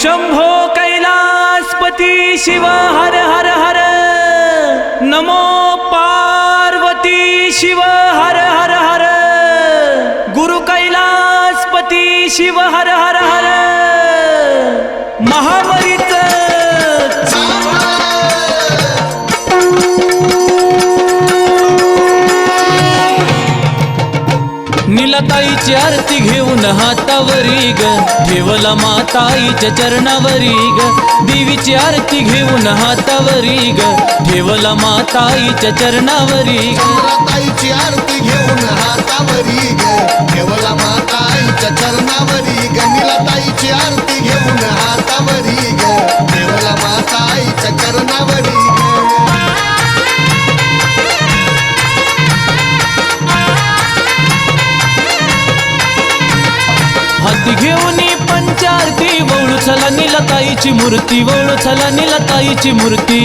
शंभो कैलासपती शिव हर हर हर। नमो पार्वती शिव हर हर हर। गुरु कैलासपती शिव हर हर हर। महाबलीच नीलताईची आरती घेऊन हातावरी ग ठेवला माताईच्या चरणावरी ग। देवीची आरती घेऊन हातावरी ग ठेवला माताईच्या चरणावरी ग। ताईची आरती घेऊन हातावरी ग ठेवला माताईच्या चरणावरी ग। नीलताईची आरती घेऊन हातावरी ग ठेवला माताईच्या चरणावरी ग। हाती घेऊन पंचारती वळू चला नीलताईची मूर्ती, वळू चला नीलताईची मूर्ती।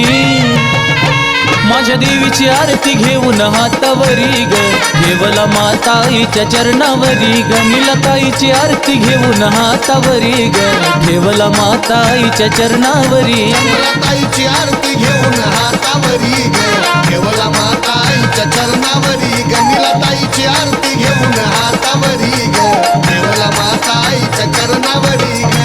माझ्या देवीची आरती घेऊन हातावरी ग ठेवला माताईच्या चरणावरी ग। नीलताईची आरती घेऊन हातावरी ग ठेवला माताईच्या चरणावरी। नीलताईची आरती घेऊन हातावरी ग ठेवला माताईच्या चरणावरी ग। नीलताईची आरती घेऊन हातावरी ग ठेवला माताईच्या चरणावरी ग।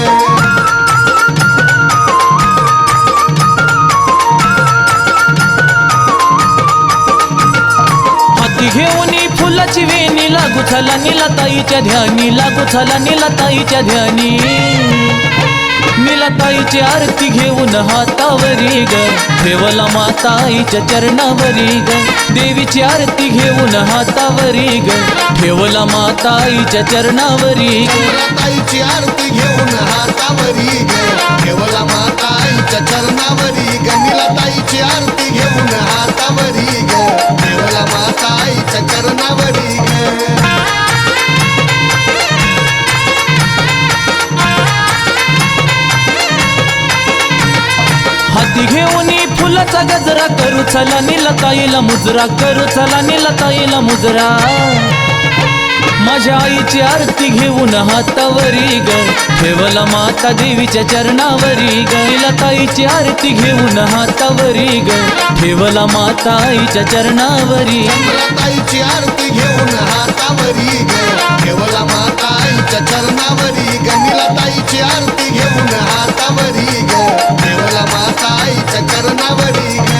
घेऊन फुलाची वेणी लागू झाला नीलताईच्या ध्यानी, लागू झाला नीलताईच्या ध्यानी। नीलताईची आरती घेऊन हातावरी ग ठेवला माताईच्या चरणावरी ग। देवीची आरती घेऊन हातावरी ग ठेवला माताईच्या चरणावरी ग। नीलताईची आरती घेऊन हातावरी ग ठेवला माताईच्या चरणावरी ग। नीलताईची आरती घेऊन हातावरी ग ठेवला माताईच्या चरणावरी ग। हाती घेऊन फुलाचा गजरा करू चला नीलताईला मुजरा, करू चला नीलताईला मुजरा। माझ्या आईची आरती घेऊन हातावरी ग ठेवला माता देवीच्या चरणावरी ग। नीलताईची आरती घेऊन हातावरी ग ठेवला माताईच्या चरणावरी। नीलताईची आरती घेऊन हातावरी ग ठेवला माताईच्या चरणावरी ग। नीलताईची आरती घेऊन हातावरी ग ठेवला माताईच्या चरणावरी ग।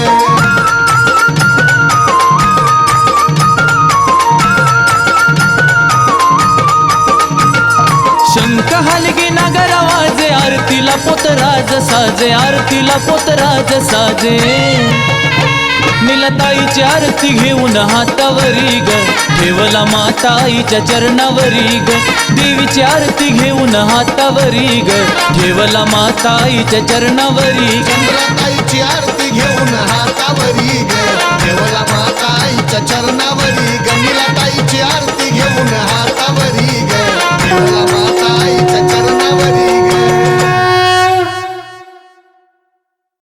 शंख हलगी नगर आवाजे आरतीला पोतराज साजे, आरतीला पोतराज साजे। नीलताईची आरती घेऊन हातावरी ग ठेवला माताईच्या चरणावरी ग। देवीची आरती घेऊन हातावरी ग ठेवला माताईच्या चरणावरी ग। नीलताईची आरती घेऊन हातावरी ग ठेवला माताईच्या चरणावरी ग।